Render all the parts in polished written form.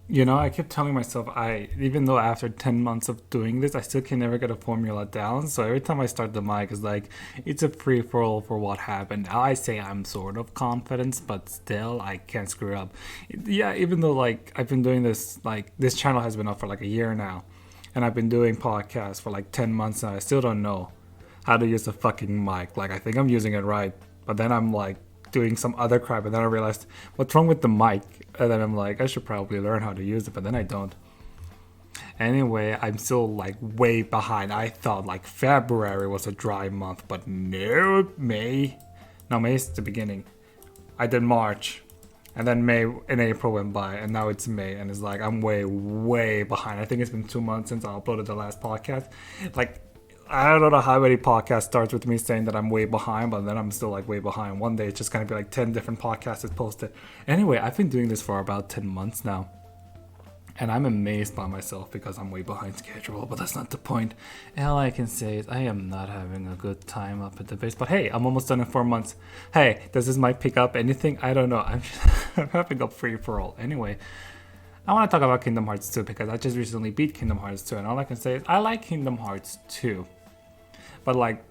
I keep telling myself even though after 10 months of doing this, I still can never get a formula down. So every time I start the mic, it's like, it's a free for all for what happened. Now I say I'm sort of confident, but still, I can't screw up. Yeah, even though, like, I've been doing this, like, this channel has been up for like a year now, and I've been doing podcasts for like 10 months now. I still don't know how to use the fucking mic. Like, I think I'm using it right, but then I'm like, doing some other crap, and then I realized what's wrong with the mic, and then I'm like, I should probably learn how to use it, but then I don't. Anyway, I'm still like way behind. I thought like February was a dry month, but no, May. No, May is the beginning. I did March, and then May and April went by, and now it's May, and it's like I'm way, way behind. I think it's been 2 months since I uploaded the last podcast. Like, I don't know how many podcasts starts with me saying that I'm way behind, but then I'm still like way behind. One day it's just gonna be like 10 different podcasts is posted. Anyway, I've been doing this for about 10 months now. And I'm amazed by myself because I'm way behind schedule, but that's not the point. All I can say is I am not having a good time up at the base. But hey, I'm almost done in 4 months. Hey, does this mic pick up anything? I don't know. I'm having a free for all. Anyway, I want to talk about Kingdom Hearts 2 because I just recently beat Kingdom Hearts 2, and all I can say is I like Kingdom Hearts 2. But like,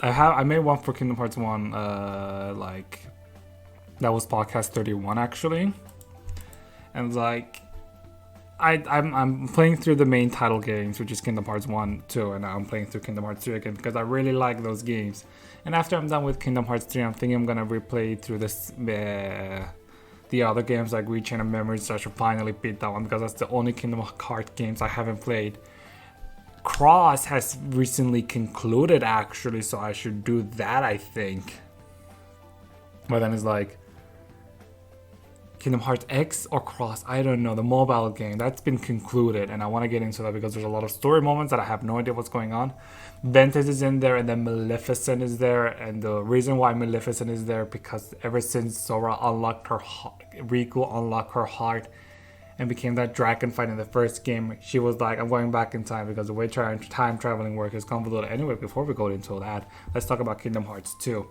I made one for Kingdom Hearts 1, like, that was podcast 31 actually. And like, I'm playing through the main title games, which is Kingdom Hearts 1, 2, and now I'm playing through Kingdom Hearts 3 again because I really like those games. And after I'm done with Kingdom Hearts 3, I'm thinking I'm gonna replay through this the other games like Rechain of Memories, so I should finally beat that one because that's the only Kingdom Hearts games I haven't played. Cross has recently concluded actually, so I should do that, I think. But then it's like Kingdom Hearts X or Cross, I don't know, the mobile game, that's been concluded, and I want to get into that because there's a lot of story moments that I have no idea what's going on. Ventus is in there, and then Maleficent is there, and the reason why Maleficent is there because ever since Sora unlocked her heart, Riku unlocked her heart and became that dragon fight in the first game, she was like, I'm going back in time because the way time traveling work is convoluted. Anyway, before we go into that, let's talk about Kingdom Hearts 2.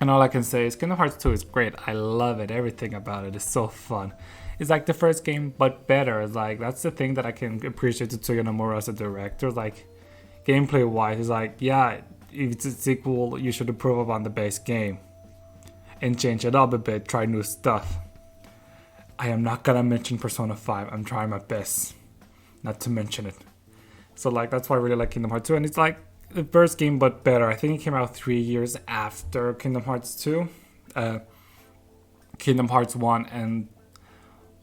And all I can say is Kingdom Hearts 2 is great. I love it. Everything about it is so fun. It's like the first game, but better. It's like, that's the thing that I can appreciate to Tetsuya Nomura as a director. Like, gameplay wise, it's like, yeah, if it's a sequel, you should improve upon the base game and change it up a bit, try new stuff. I am not gonna mention Persona 5. I'm trying my best not to mention it. So like, that's why I really like Kingdom Hearts 2. And it's like the first game, but better. I think it came out 3 years after Kingdom Hearts 2. Kingdom Hearts 1, and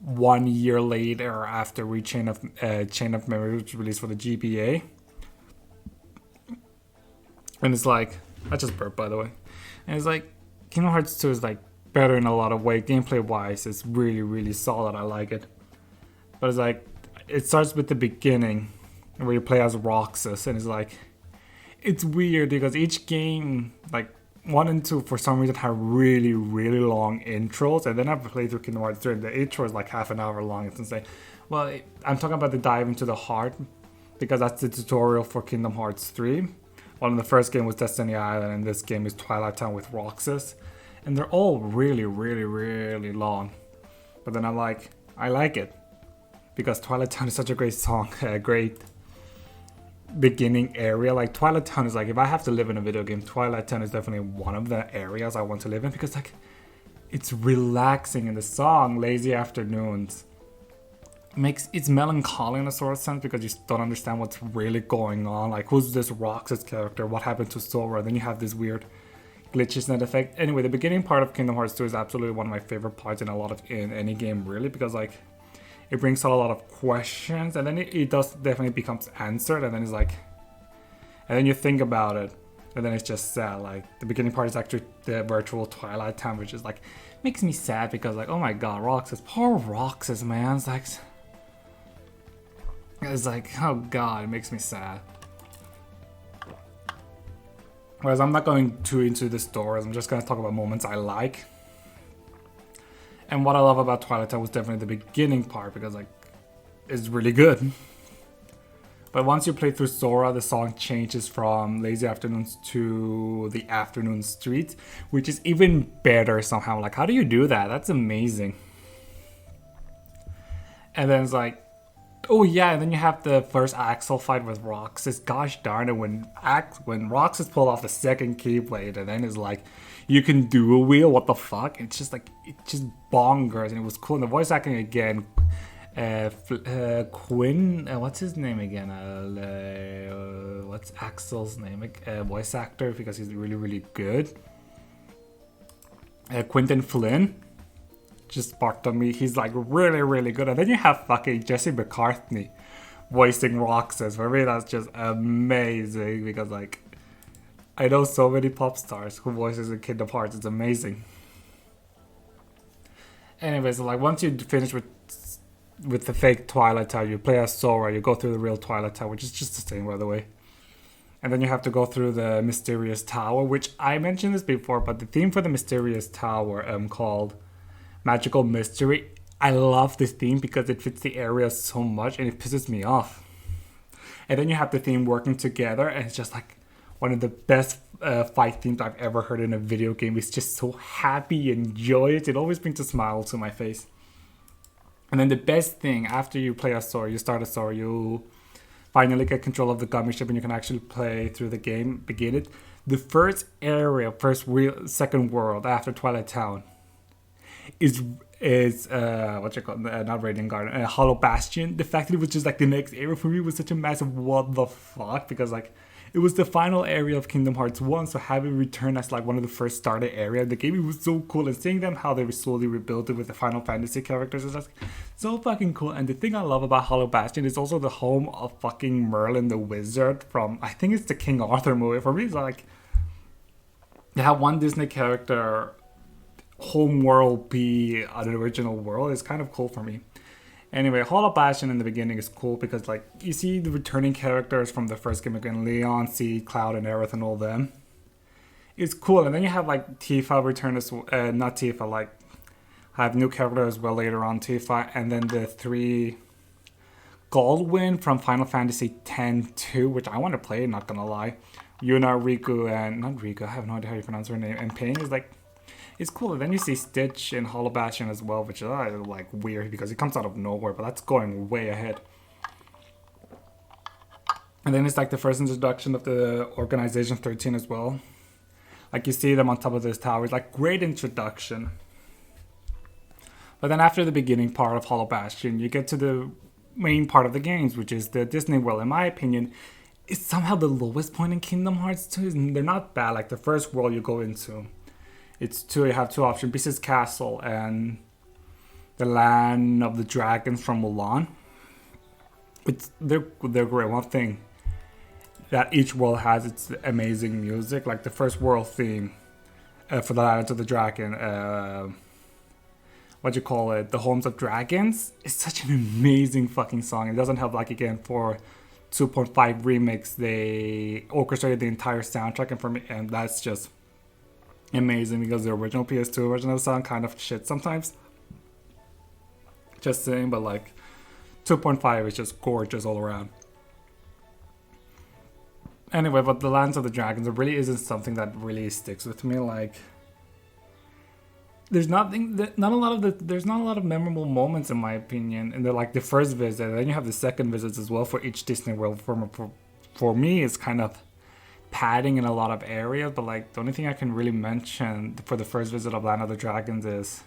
1 year later after Chain of Memory, which was released for the GBA. And it's like, I just burped by the way. And it's like, Kingdom Hearts 2 is like better in a lot of ways. Gameplay wise, it's really, really solid. I like it. But it's like, it starts with the beginning where you play as Roxas, and it's like, it's weird because each game, like 1 and 2, for some reason have really, really long intros, and then I've played through Kingdom Hearts 3, and the intro is like half an hour long. It's insane. Well, I'm talking about the dive into the heart because that's the tutorial for Kingdom Hearts 3. Well, in the first game was Destiny Island, and this game is Twilight Town with Roxas, and they're all really, really, really long. But then I'm like, I like it because Twilight Town is such a great song, a great beginning area. Like, Twilight Town is like, if I have to live in a video game, Twilight Town is definitely one of the areas I want to live in because like, it's relaxing, and the song Lazy Afternoons it's melancholy in a sort of sense because you don't understand what's really going on. Like, who's this Roxas character? What happened to Sora? Then you have this weird glitches and effect. Anyway, the beginning part of Kingdom Hearts 2 is absolutely one of my favorite parts in any game, really, because like, it brings out a lot of questions, and then it does definitely becomes answered, and then it's like, and then you think about it, and then it's just sad. Like, the beginning part is actually the virtual Twilight Town, which is like, makes me sad because like, oh my god, Roxas, poor Roxas, man. It's like, oh god, it makes me sad. Whereas I'm not going too into the stories, I'm just gonna talk about moments I like. And what I love about Twilight Town was definitely the beginning part because like, it's really good. But once you play through Sora, the song changes from Lazy Afternoons to the Afternoon Street, which is even better somehow. Like, how do you do that? That's amazing. And then it's like, oh yeah, and then you have the first Axel fight with Roxas. Gosh darn it, when Roxas pulled off the second Keyblade, and then it's like, you can dual wheel. What the fuck? It's just like, it's just bonkers, and it was cool. And the voice acting again, Quinn, what's his name again? What's Axel's name? Voice actor, because he's really really good. Quentin Flynn just sparked on me. He's like really really good. And then you have fucking Jesse McCartney voicing Roxas. For me, that's just amazing, because like, I know so many pop stars who voices in Kingdom Hearts. It's amazing. Anyways, so like, once you finish with the fake Twilight Tower, you play as Sora, you go through the real Twilight Tower, which is just the same, by the way. And then you have to go through the Mysterious Tower, which I mentioned this before, but the theme for the Mysterious Tower, called Magical Mystery, I love this theme because it fits the area so much, and it pisses me off. And then you have the theme Working Together, and it's just like one of the best fight themes I've ever heard in a video game. It's just so happy and joyous. It always brings a smile to my face. And then the best thing, after you play as Sora, you start as Sora, you finally get control of the gummy ship and you can actually play through the game, begin it. The first area, second world after Twilight Town is what you call not Radiant Garden, Hollow Bastion. The fact that it was just like the next area for me was such a massive what the fuck, because like, it was the final area of Kingdom Hearts 1, so having returned as like one of the first started area of the game, it was so cool. And seeing them how they slowly rebuilt it with the Final Fantasy characters is just so fucking cool. And the thing I love about Hollow Bastion is also the home of fucking Merlin the Wizard from, I think it's the King Arthur movie. For me, it's like, they have one Disney character home world be an original world. It's kind of cool for me. Anyway, Hollow Bastion in the beginning is cool because like, you see the returning characters from the first game again, Leon, Seed, Cloud, and Aerith, and all them. It's cool. And then you have like Tifa return as not Tifa, like, have new characters as well later on, Tifa, and then the 3 Goldwyn from Final Fantasy X-2, which I want to play, not gonna lie. Yuna, Riku, and not Riku, I have no idea how you pronounce her name, and Pain is like, it's cool. And then you see Stitch in Hollow Bastion as well, which is like weird because he comes out of nowhere, but that's going way ahead. And then it's like the first introduction of the Organization 13 as well. Like, you see them on top of this tower. It's like great introduction. But then after the beginning part of Hollow Bastion, you get to the main part of the games, which is the Disney World. In my opinion, it's somehow the lowest point in Kingdom Hearts 2. They're not bad. Like, the first world you go into, you have 2 options: Beast's Castle and the Land of the Dragons from Mulan. They're great. One thing that each world has, it's amazing music. Like the first world theme for the Land of the Dragon, the Homes of Dragons. It's such an amazing fucking song. It doesn't have, like, again, for 2.5 remix, they orchestrated the entire soundtrack, and that's just amazing because the original PS2 version of the song kind of shit sometimes. Just saying, but like 2.5 is just gorgeous all around. Anyway, but the Lands of the Dragons, it really isn't something that really sticks with me. Like, there's not a lot of memorable moments in my opinion. And they're like the first visit, and then you have the second visits as well for each Disney World. For me, it's kind of padding in a lot of areas, but like the only thing I can really mention for the first visit of Land of the Dragons is,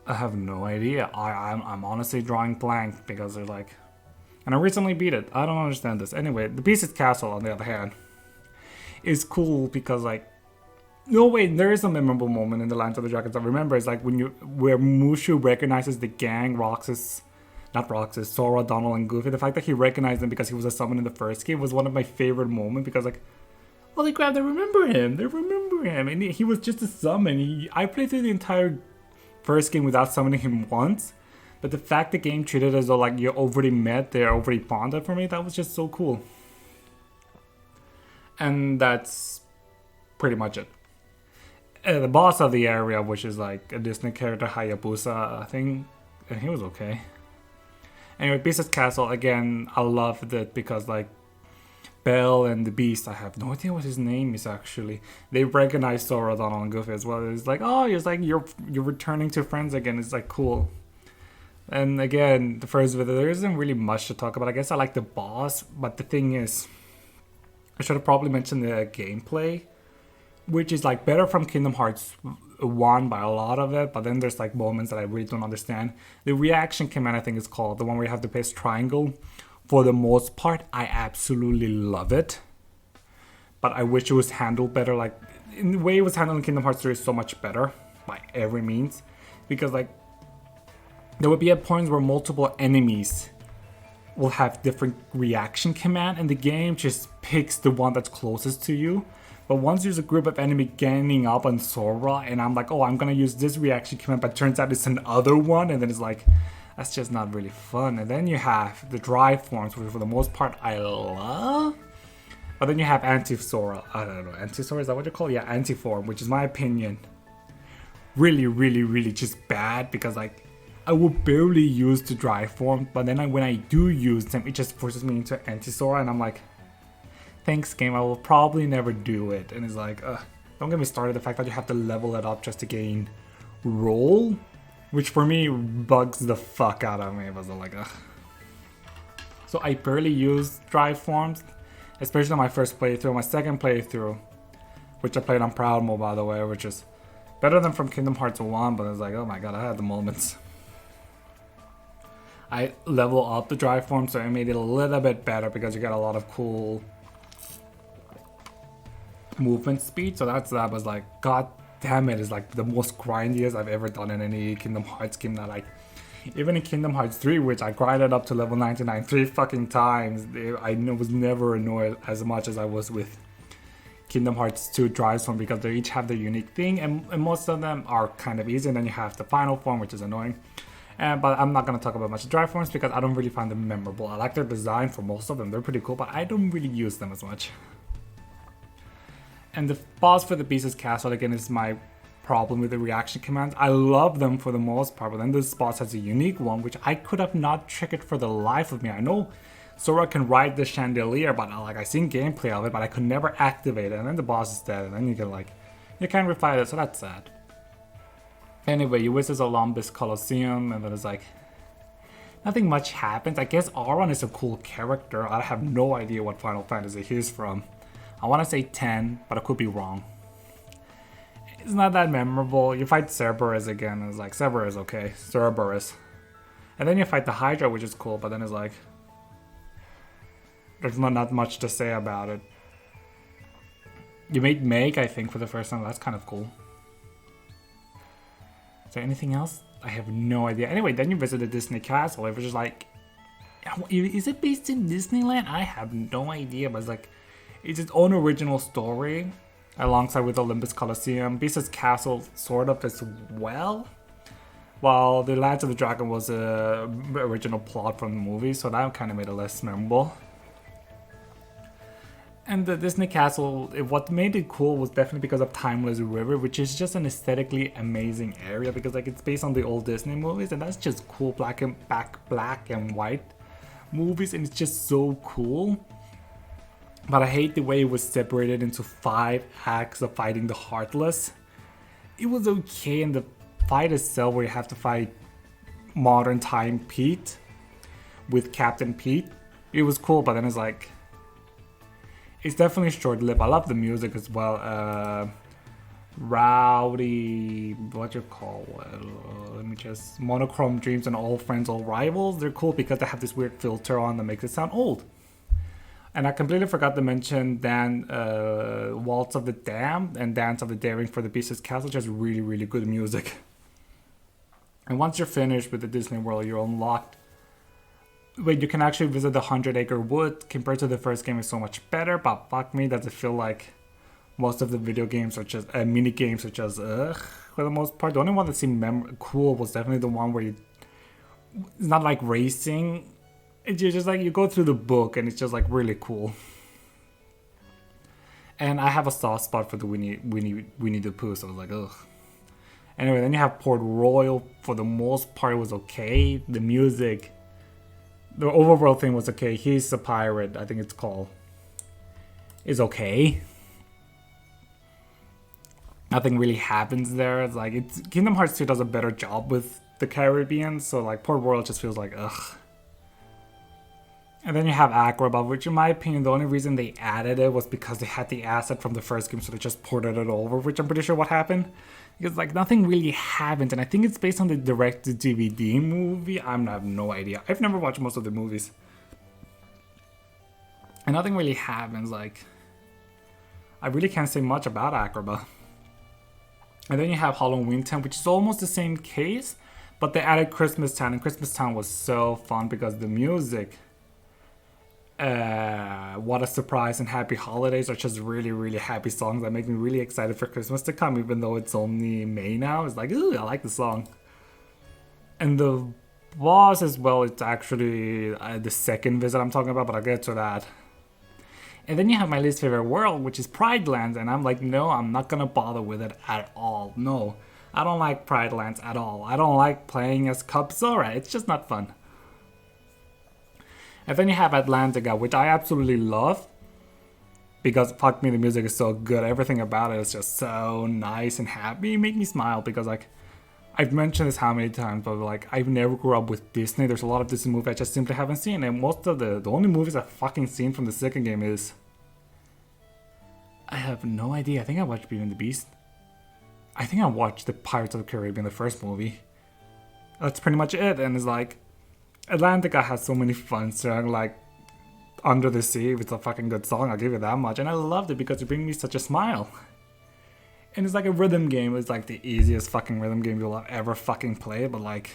I have no idea. I'm honestly drawing blank because they're like, and I recently beat it. I don't understand this. Anyway, the Beast's Castle, on the other hand, is cool because like, no wait, there is a memorable moment in the Land of the Dragons I remember. It's like where Mushu recognizes the gang, Sora, Donald, and Goofy. The fact that he recognized them because he was a summon in the first game was one of my favorite moments, because like, holy crap, they remember him. And he was just a summon. I played through the entire first game without summoning him once, but the fact the game treated it as though like you already met, they're already bonded, for me, that was just so cool. And that's pretty much it. The boss of the area, which is like a Disney character, Hayabusa, I think, and he was okay. Anyway, Beast's Castle, again, I loved it because like Belle and the Beast, I have no idea what his name is actually. They recognize Sora, Donald, and Goofy as well. It's like, oh, it's like you're returning to friends again. It's like cool. And again, the first video, there isn't really much to talk about. I guess I like the boss, but the thing is, I should have probably mentioned the gameplay, which is like better from Kingdom Hearts 1 by a lot of it, but then there's like moments that I really don't understand. The reaction command, I think it's called, the one where you have to press triangle. For the most part, I absolutely love it. But I wish it was handled better. Like, in the way it was handled in Kingdom Hearts 3 is so much better, by every means. Because like, there would be at points where multiple enemies will have different reaction command, and the game just picks the one that's closest to you. But once there's a group of enemy ganging up on Sora, and I'm like, oh, I'm gonna use this reaction command, but turns out it's another one, and then it's like, that's just not really fun. And then you have the dry forms, which for the most part I love. But then you have anti-Sora, I don't know, anti-Sora, is that what you call it? Yeah, anti-form, which is my opinion really, really, really just bad, because like, I will barely use the dry form, but then when I do use them, it just forces me into anti-Sora, and I'm like, thanks game, I will probably never do it. And it's like, don't get me started, the fact that you have to level it up just to gain roll, which for me bugs the fuck out of me. I was like, ugh. So I barely use dry forms, especially on my first playthrough. My second playthrough, which I played on Proud Mode, by the way, which is better than from Kingdom Hearts 1, but it's like, oh my god, I had the moments. I level up the dry form, so I made it a little bit better because you get a lot of cool movement speed. So that was like, god damn it, is like the most grindiest I've ever done in any Kingdom Hearts game. That like, even in Kingdom Hearts 3, which I grinded up to level 99 3 fucking times, I was never annoyed as much as I was with Kingdom Hearts 2 dry form, because they each have their unique thing, and most of them are kind of easy. And then you have the final form, which is annoying. But I'm not going to talk about much dry forms because I don't really find them memorable. I like their design for most of them, they're pretty cool, but I don't really use them as much. And the boss for the Beast's Castle, again, is my problem with the reaction commands. I love them for the most part, but then this boss has a unique one, which I could have not triggered for the life of me. I know Sora can ride the chandelier, but like, I seen gameplay of it, but I could never activate it, and then the boss is dead, and then you can like, you can't refight it, so that's sad. Anyway, you visit Olympus Coliseum, and then it's like, nothing much happens. I guess Auron is a cool character. I have no idea what Final Fantasy he's from. I want to say 10, but I could be wrong. It's not that memorable. You fight Cerberus again, and it's like, Cerberus, okay, Cerberus. And then you fight the Hydra, which is cool, but then it's like, there's not much to say about it. You made Meg, I think, for the first time. That's kind of cool. Is there anything else? I have no idea. Anyway, then you visit the Disney Castle. It was just like, is it based in Disneyland? I have no idea, but it's like, it's its own original story alongside with Olympus Coliseum. Beast's Castle sort of as well, while the Lands of the Dragon was a original plot from the movie, so that kind of made it less memorable. And the Disney Castle, what made it cool was definitely because of Timeless River, which is just an aesthetically amazing area, because like, it's based on the old Disney movies, and that's just cool, black and white movies, and it's just so cool. But I hate the way it was separated into 5 acts of fighting the Heartless. It was okay in the fight itself, where you have to fight modern time Pete with Captain Pete. It was cool, but then it's like, it's definitely short-lived. I love the music as well. Rowdy, what you call it? Let me just, Monochrome Dreams and All Friends, All Rivals. They're cool because they have this weird filter on that makes it sound old. And I completely forgot to mention Waltz of the Damned and Dance of the Daring for the Beast's Castle. Just really, really good music. And once you're finished with the Disney World, you're unlocked. Wait, you can actually visit the 100-acre wood. Compared to the first game, it's so much better, but fuck me, does it feel like most of the video games, such as mini games, such as for the most part. The only one that seemed cool was definitely the one where it's not like racing. It's just like, you go through the book and it's just like really cool. And I have a soft spot for the Winnie the Pooh, so I was like, ugh. Anyway, then you have Port Royal. For the most part, it was okay. The music, the overworld thing was okay. He's a pirate, I think it's called, is okay. Nothing really happens there. It's like, Kingdom Hearts 2 does a better job with the Caribbean, so like Port Royal just feels like ugh. And then you have Acrobat, which in my opinion, the only reason they added it was because they had the asset from the first game, so they just ported it over, which I'm pretty sure what happened. Because like nothing really happened, and I think it's based on the direct-to-DVD movie. I have no idea. I've never watched most of the movies. And nothing really happens, like... I really can't say much about Acrobat. And then you have Halloween Town, which is almost the same case, but they added Christmas Town, and Christmas Town was so fun because the music... What a Surprise and Happy Holidays are just really, really happy songs that make me really excited for Christmas to come, even though it's only May now. It's like, ooh, I like the song. And the boss as well, it's actually the second visit I'm talking about, but I'll get to that. And then you have my least favorite world, which is Pride Lands, and I'm like, no, I'm not gonna bother with it at all. No, I don't like Pride Lands at all. I don't like playing as Cub Zora. It's just not fun. And then you have Atlantica, which I absolutely love. Because, fuck me, the music is so good. Everything about it is just so nice and happy. It made me smile because, like, I've mentioned this how many times, but, like, I've never grew up with Disney. There's a lot of Disney movies I just simply haven't seen. And most of the only movies I've fucking seen from the second game is... I have no idea. I think I watched Beauty and the Beast. I think I watched the Pirates of the Caribbean, the first movie. That's pretty much it. And it's like... Atlantica has so many fun songs, like Under the Sea, it's a fucking good song, I'll give you that much. And I loved it because it brings me such a smile. And it's like a rhythm game, it's like the easiest fucking rhythm game you'll ever fucking play, but like,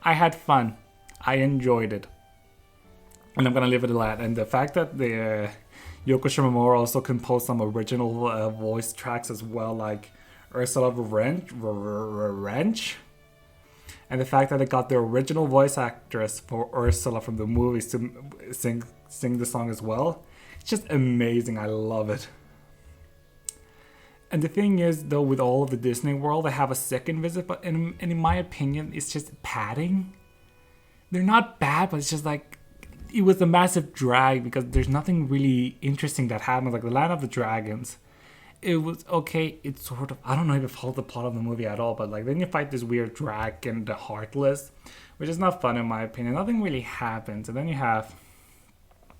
I had fun. I enjoyed it. And I'm gonna leave it at that. And the fact that the Yoko Shimomura also composed some original voice tracks as well, like Ursula Wrench. And the fact that it got the original voice actress for Ursula from the movies to sing the song as well. It's just amazing. I love it. And the thing is, though, with all of the Disney World, I have a second visit, but in my opinion, it's just padding. They're not bad, but it's just like, it was a massive drag because there's nothing really interesting that happens. Like the Land of the Dragons. It was okay, it's sort of, I don't know if it followed the plot of the movie at all, but like then you fight this weird dragon, the Heartless, which is not fun in my opinion. Nothing really happens. And then you have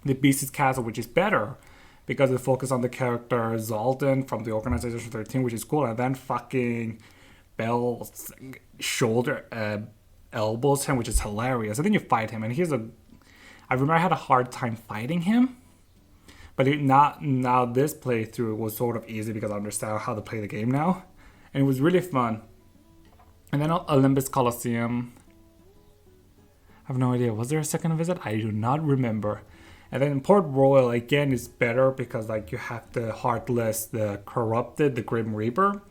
the Beast's Castle, which is better because it focuses on the character Zoltan from the Organization 13, which is cool. And then fucking Belle's shoulder elbows him, which is hilarious. And then you fight him, and I remember I had a hard time fighting him. But now this playthrough was sort of easy because I understand how to play the game now. And it was really fun. And then Olympus Coliseum. I have no idea. Was there a second visit? I do not remember. And then Port Royal, again, is better because like you have the Heartless, the Corrupted, the Grim Reaper,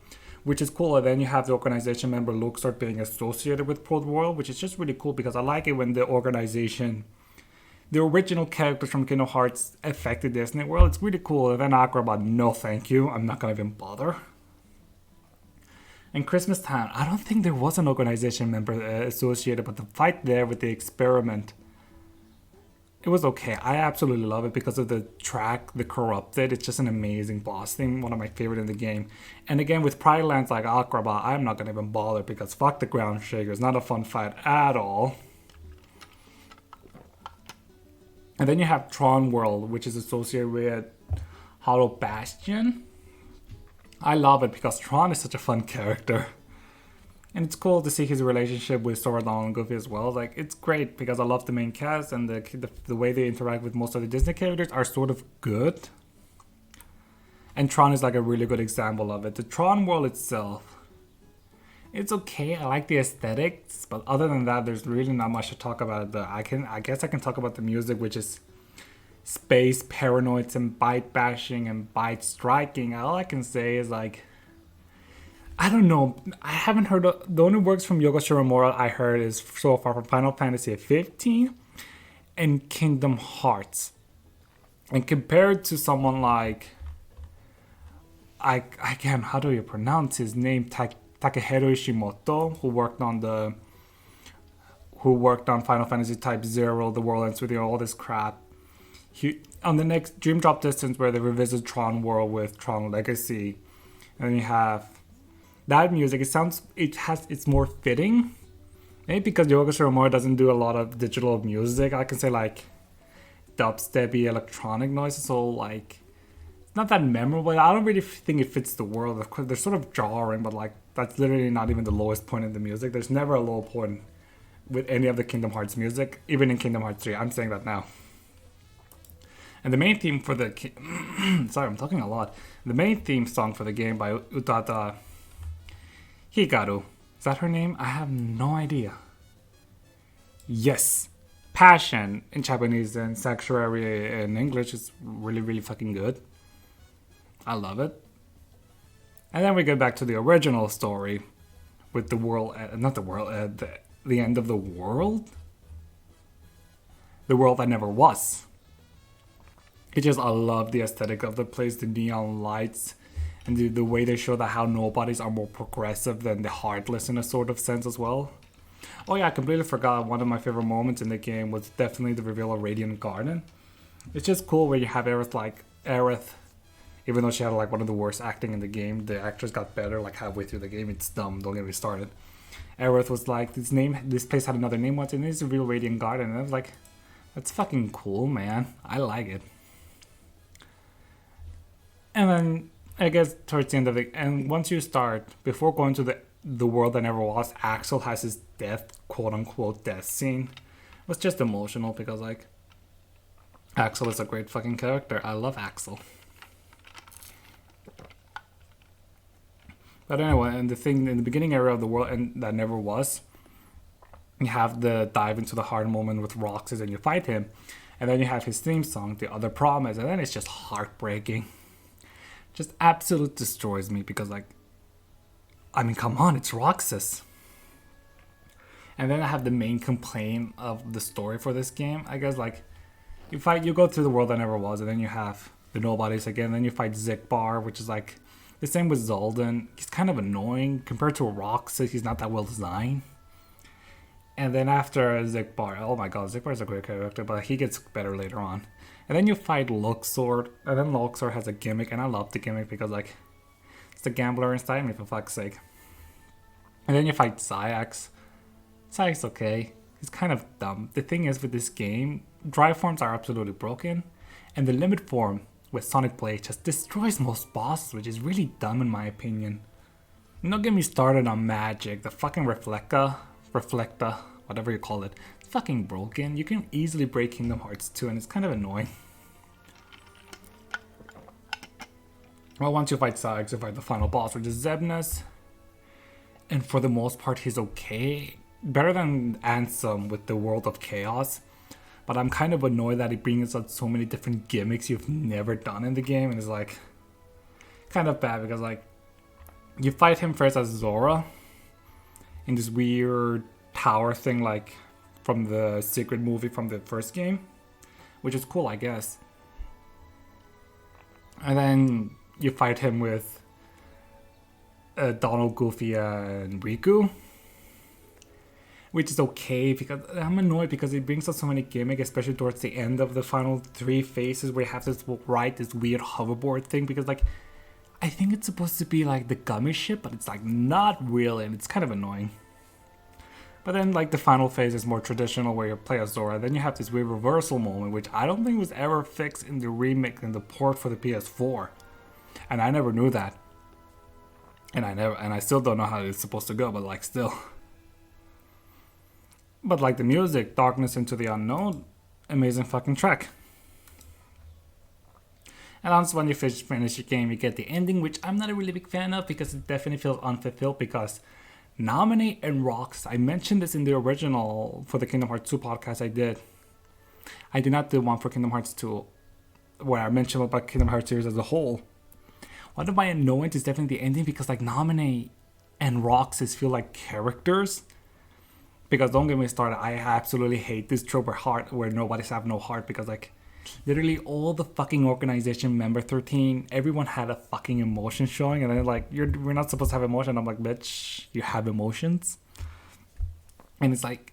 which is cool. And then you have the organization member Luxord being associated with Port Royal, which is just really cool because I like it when the organization... The original characters from Kingdom Hearts affected Disney World. It's really cool. And then Acrobat, no thank you. I'm not going to even bother. And Christmas Town, I don't think there was an organization member associated, but the fight there with the experiment, it was okay. I absolutely love it because of the track, The Corrupted. It's just an amazing boss theme, one of my favorite in the game. And again, with Pride Lands like Acrobat, I'm not going to even bother because fuck the Ground Shakers. Not a fun fight at all. And then you have Tron World, which is associated with Hollow Bastion. I love it because Tron is such a fun character. And it's cool to see his relationship with Sora, Donald, and Goofy as well. Like, it's great because I love the main cast and the way they interact with most of the Disney characters are sort of good. And Tron is like a really good example of it. The Tron World itself, it's okay. I like the aesthetics, but other than that, there's really not much to talk about. I guess I can talk about the music, which is space paranoids and bite bashing and bite striking. All I can say is like, I don't know. I haven't heard the only works from Yoko Shimomura I heard is so far from Final Fantasy 15 and Kingdom Hearts. And compared to someone like again, how do you pronounce his name? Takehiro Ishimoto, who worked on Final Fantasy Type 0, The World Ends With You, all this crap. On the next Dream Drop Distance, where they revisit Tron World with Tron Legacy, and then you have that music. It's more fitting Maybe because Yoga Shiromura doesn't do a lot of digital music, I can say like dubstepy electronic noises, so like it's not that memorable. I don't really think it fits the world. Of course, they're sort of jarring, but like that's literally not even the lowest point in the music. There's never a low point with any of the Kingdom Hearts music, even in Kingdom Hearts 3. I'm saying that now. And the main theme for the sorry, I'm talking a lot. The main theme song for the game by Utada Hikaru. Is that her name? I have no idea. Yes. Passion in Japanese and Sanctuary in English is really, really fucking good. I love it. And then we get back to the original story with the world, not the world, the end of the world? The world that never was. It just, I love the aesthetic of the place, the neon lights, and the way they show that how nobodies are more progressive than the heartless in a sort of sense as well. Oh yeah, I completely forgot one of my favorite moments in the game was definitely the reveal of Radiant Garden. It's just cool where you have Aerith, even though she had like one of the worst acting in the game, the actress got better like halfway through the game. It's dumb, don't get me started. Aerith was like, this place had another name once, and it's a real Radiant Garden, and I was like, that's fucking cool, man. I like it. And then I guess towards the end of it, and once you start, before going to the world that never was, Axel has his death, quote unquote, death scene. It was just emotional because like Axel is a great fucking character. I love Axel. But anyway, and the thing in the beginning area of the world and that never was, you have the dive into the hard moment with Roxas and you fight him, and then you have his theme song, The Other Promise, and then it's just heartbreaking. Just absolute destroys me because like, I mean, come on, it's Roxas. And then I have the main complaint of the story for this game. I guess like, you go through the world that never was, and then you have the nobodies again. Then you fight Zikbar, which is like the same with Zoldan. He's kind of annoying compared to Roxas. He's not that well designed. And then after Zikbar, oh my god, Zikbar is a great character, but he gets better later on. And then you fight Luxord, and then Luxord has a gimmick, and I love the gimmick because like it's the gambler inside me, for fuck's sake. And then you fight Sayax. Sayax okay. He's kind of dumb. The thing is with this game, drive forms are absolutely broken, and the limit form with Sonic Blade just destroys most bosses, which is really dumb in my opinion. Don't get me started on magic. The fucking reflecta, whatever you call it, it's fucking broken. You can easily break Kingdom Hearts 2, and it's kind of annoying. Well, once you fight Sayax, you fight the final boss, which is Zebnas. And for the most part, he's okay. Better than Ansem with the World of Chaos. But I'm kind of annoyed that he brings out so many different gimmicks you've never done in the game. And it's like, kind of bad because like, you fight him first as Zora. In this weird tower thing like from the secret movie from the first game. Which is cool, I guess. And then you fight him with Donald, Goofy, and Riku, which is okay because I'm annoyed because it brings out so many gimmicks, especially towards the end of the final 3 phases where you have to ride this weird hoverboard thing because like I think it's supposed to be like the gummy ship, but it's like not really, and it's kind of annoying. But then like the final phase is more traditional where you play as Zora. Then you have this weird reversal moment, which I don't think was ever fixed in the remake and the port for the PS4, and I never knew that. And I still don't know how it's supposed to go, but like still. But like the music, Darkness into the Unknown, amazing fucking track. And also when you finish your game, you get the ending, which I'm not a really big fan of because it definitely feels unfulfilled because Nominate and Rocks, I mentioned this in the original for the Kingdom Hearts 2 podcast I did. I did not do one for Kingdom Hearts 2 where I mentioned about Kingdom Hearts series as a whole. One of my annoyance is definitely the ending because like Nominate and Roxas feel like characters. Because don't get me started, I absolutely hate this trope where nobody's have no heart because like literally all the fucking organization member 13, everyone had a fucking emotion showing and then like we're not supposed to have emotion. I'm like, bitch, you have emotions. And it's like,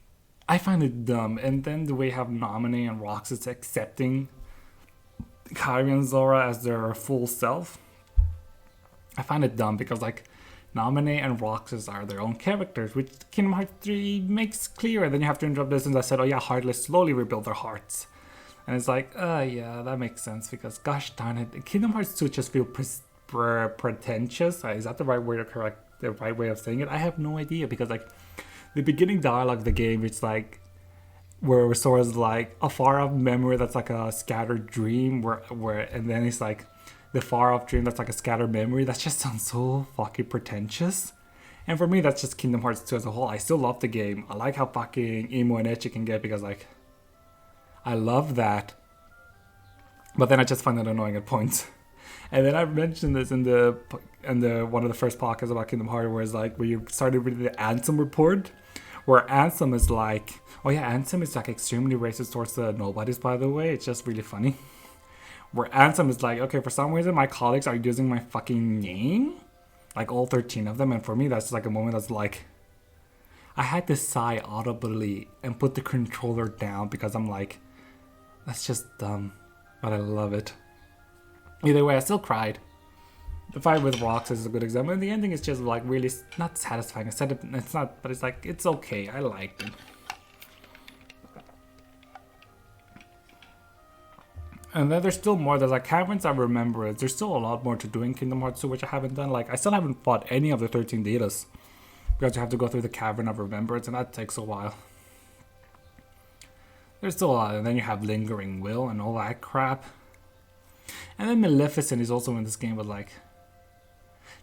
I find it dumb. And then the way you have Nominate and Roxas accepting Kairi and Zora as their full self, I find it dumb because like Nominate and Roxas are their own characters, which Kingdom Hearts 3 makes clear. And then you have to interrupt this and I said, oh yeah, Heartless slowly rebuild their hearts. And it's like, yeah, that makes sense because gosh darn it, Kingdom Hearts 2 just feel pretentious. Is that the right way to correct the right way of saying it? I have no idea because like the beginning dialogue of the game, it's like where Sora's like a far off memory that's like a scattered dream, where and then it's like the far off dream that's like a scattered memory. That just sounds so fucking pretentious. And for me, that's just Kingdom Hearts 2 as a whole. I still love the game. I like how fucking emo and etchy it can get because like I love that. But then I just find it annoying at points. And then I mentioned this in the one of the first podcasts about Kingdom Hearts, where it's like where you started reading the Ansem report, where Ansem is like, oh yeah, Ansem is like extremely racist towards the nobodies, by the way. It's just really funny. Where Ansem is like, okay, for some reason my colleagues are using my fucking name, like all 13 of them, and for me that's like a moment that's like, I had to sigh audibly and put the controller down because I'm like, that's just dumb, but I love it. Either way, I still cried. The fight with Rox is a good example, and the ending is just like really not satisfying. I said it's not, but it's like, it's okay. I liked it. And then there's still more. There's like Caverns of Remembrance. There's still a lot more to do in Kingdom Hearts 2, which I haven't done. Like, I still haven't fought any of the 13 Datas because you have to go through the Cavern of Remembrance, and that takes a while. There's still a lot, and then you have Lingering Will and all that crap. And then Maleficent is also in this game, but like,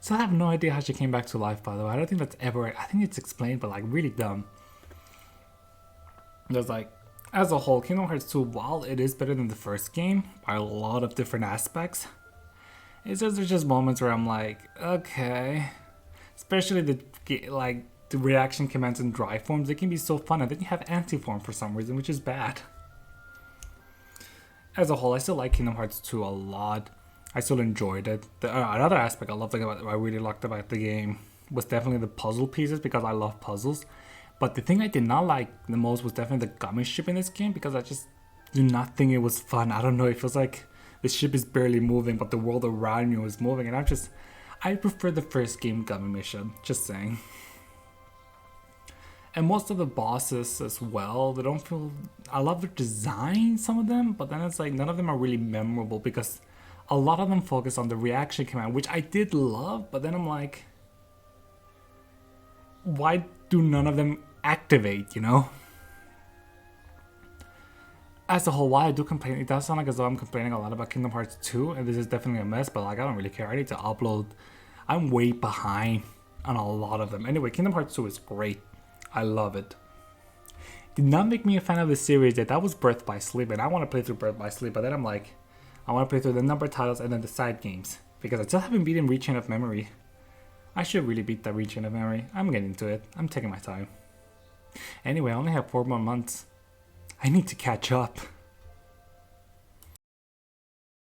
so I have no idea how she came back to life, by the way. I don't think that's ever, I think it's explained, but like really dumb. There's like, as a whole, Kingdom Hearts 2, while it is better than the first game by a lot of different aspects, it's just, there's just moments where I'm like, okay. Especially the reaction commands in dry forms, they can be so fun, and then you have anti-form for some reason, which is bad. As a whole, I still like Kingdom Hearts 2 a lot. I still enjoyed it. Another aspect I really liked about the game was definitely the puzzle pieces, because I love puzzles. But the thing I did not like the most was definitely the gummy ship in this game, because I just do not think it was fun. I don't know, it feels like the ship is barely moving, but the world around you is moving, and I prefer the first game gummy mission, just saying. And most of the bosses as well, they don't feel, I love their design, some of them, but then it's like none of them are really memorable because a lot of them focus on the reaction command, which I did love, but then I'm like, why do none of them activate, you know? As a whole, while I do complain, it does sound like as though I'm complaining a lot about Kingdom Hearts 2, and this is definitely a mess, but like I don't really care. I need to upload. I'm way behind on a lot of them. Anyway, Kingdom Hearts 2 is great. I love it. Did not make me a fan of the series yet. That was Birth by Sleep, and I want to play through Birth by Sleep, but then I'm like, I want to play through the number titles and then the side games, because I still haven't beaten Rechain of Memory. I should really beat that Rechain of Memory. I'm getting to it. I'm taking my time. Anyway, I only have 4 more months. I need to catch up.